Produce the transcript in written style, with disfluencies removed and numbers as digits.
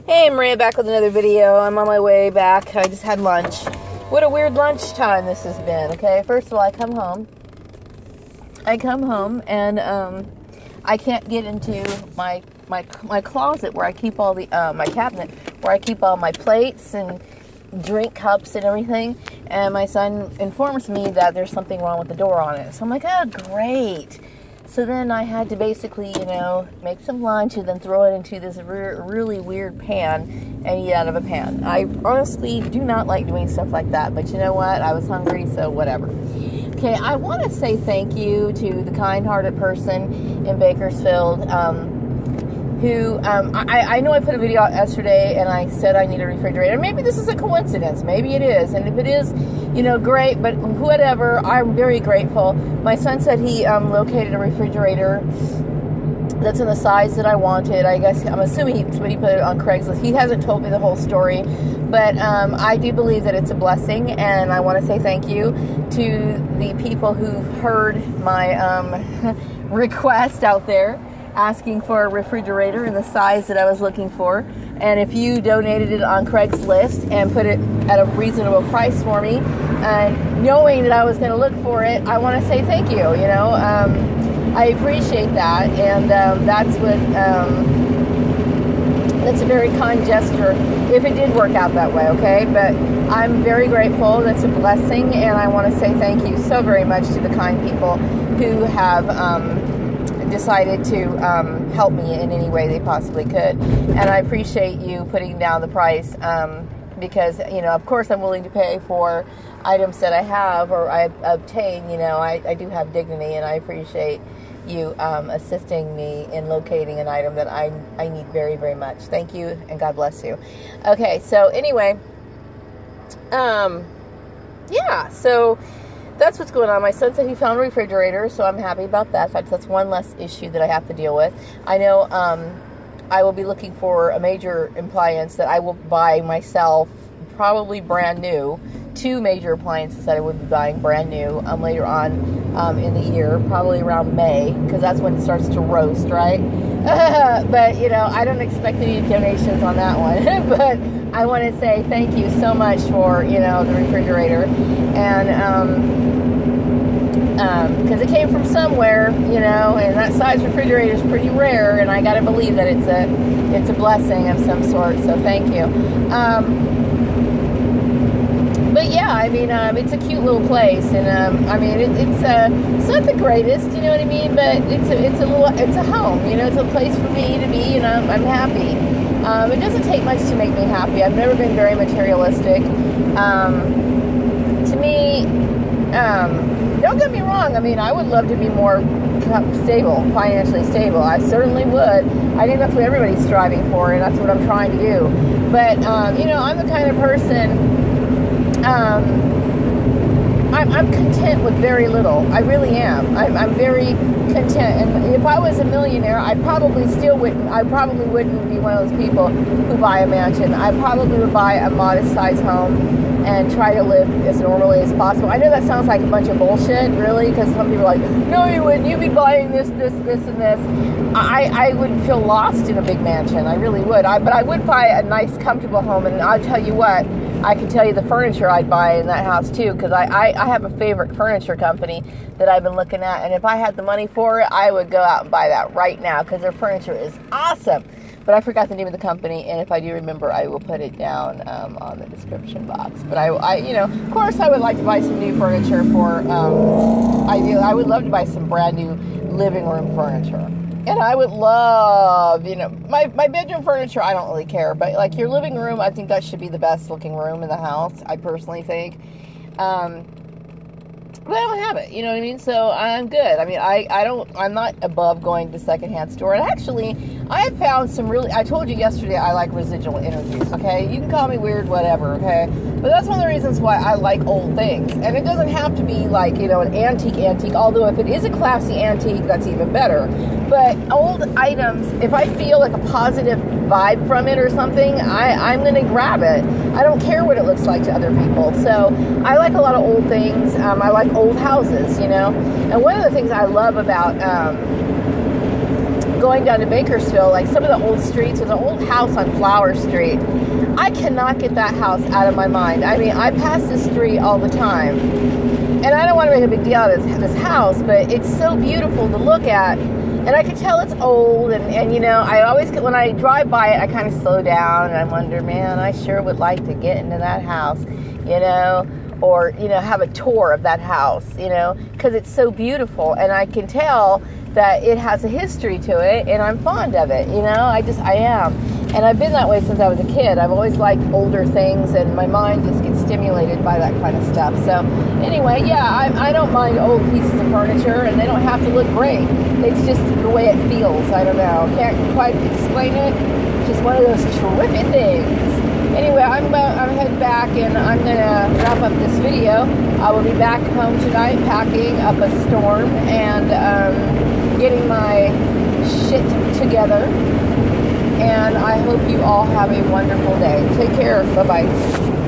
Hey, Maria back with another video. I'm on my way back. I just had lunch. What a weird lunchtime this has been, okay? First of all, I come home and I can't get into my closet where I keep all the, my cabinet, where I keep all my plates and drink cups and everything. And my son informs me that there's something wrong with the door on it. So I'm like, oh, great. So then I had to basically, make some lunch and then throw it into this really weird pan and eat out of a pan. I honestly do not like doing stuff like that, but you know what? I was hungry, so whatever. Okay, I want to say thank you to the kind-hearted person in Bakersfield who, I know I put a video out yesterday and I said I need a refrigerator. Maybe this is a coincidence. Maybe it is. And if it is, great. But whatever, I'm very grateful. My son said he located a refrigerator that's in the size that I wanted. I guess, I'm assuming somebody put it on Craigslist. He hasn't told me the whole story. But I do believe that it's a blessing. And I want to say thank you to the people who've heard my request out there, asking for a refrigerator in the size that I was looking for. And if you donated it on Craigslist and put it at a reasonable price for me, and knowing that I was going to look for it, I want to say thank you. I appreciate that, and that's a very kind gesture if it did work out that way, okay? But I'm very grateful. That's a blessing, and I want to say thank you so very much to the kind people who have decided to help me in any way they possibly could. And I appreciate you putting down the price because, of course I'm willing to pay for items that I have or I obtain. I do have dignity, and I appreciate you assisting me in locating an item that I need very, very much. Thank you, and God bless you. Okay, so anyway, so that's what's going on. My son said he found a refrigerator, so I'm happy about that. In fact, that's one less issue that I have to deal with. I know I will be looking for a major appliance that I will buy myself, probably brand new. 2 major appliances that I would be buying brand new later on in the year, probably around May, because that's when it starts to roast, right? But, I don't expect any donations on that one. But I want to say thank you so much for, the refrigerator. And because it came from somewhere, and that size refrigerator is pretty rare, and I got to believe that it's a blessing of some sort. So thank you. But yeah, it's a cute little place, and it's not the greatest, you know what I mean? But it's a home, it's a place for me to be, and I'm happy. It doesn't take much to make me happy. I've never been very materialistic. To me, don't get me wrong. I would love to be more financially stable. I certainly would. I think that's what everybody's striving for, and that's what I'm trying to do. But I'm the kind of person. I'm content with very little. I really am. I'm very content. And if I was a millionaire, I probably wouldn't be one of those people who buy a mansion. I probably would buy a modest-sized home and try to live as normally as possible. I know that sounds like a bunch of bullshit, really, because some people are like, no, you wouldn't. You'd be buying this, and this. I would feel lost in a big mansion. I really would. But I would buy a nice, comfortable home, and I'll tell you what, I can tell you the furniture I'd buy in that house, too, because I have a favorite furniture company that I've been looking at, and if I had the money for it, I would go out and buy that right now, because their furniture is awesome. But I forgot the name of the company, and if I do remember, I will put it down on the description box. But I of course, I would like to buy some new furniture for, I would love to buy some brand new living room furniture. And I would love, my bedroom furniture, I don't really care. But, like, your living room, I think that should be the best looking room in the house, I personally think. But I don't have it, you know what I mean? So I'm good. I'm not above going to the secondhand store. And actually, I have found I told you yesterday I like residual energies, okay? You can call me weird, whatever, okay? But that's one of the reasons why I like old things. And it doesn't have to be like, an antique, although if it is a classy antique, that's even better. But old items, if I feel like a positive vibe from it or something, I'm going to grab it. I don't care what it looks like to other people. So I like a lot of old things. I like old houses, And one of the things I love about going down to Bakersfield, like some of the old streets, there's an old house on Flower Street. I cannot get that house out of my mind. I mean, I pass this street all the time. And I don't want to make a big deal out of this house, but it's so beautiful to look at. And I can tell it's old, and you know, I always, when I drive by it, I kind of slow down, and I wonder, man, I sure would like to get into that house, you know, or, you know, have a tour of that house, you know, because it's so beautiful, and I can tell that it has a history to it, and I'm fond of it, you know, I am. And I've been that way since I was a kid. I've always liked older things, and my mind just gets stimulated by that kind of stuff. So anyway, yeah, I don't mind old pieces of furniture, and they don't have to look great. It's just the way it feels. I don't know. Can't quite explain it. It's just one of those trippy things. Anyway, I'm heading back, and I'm going to wrap up this video. I will be back home tonight packing up a storm and getting my shit together. And I hope you all have a wonderful day. Take care. Bye-bye.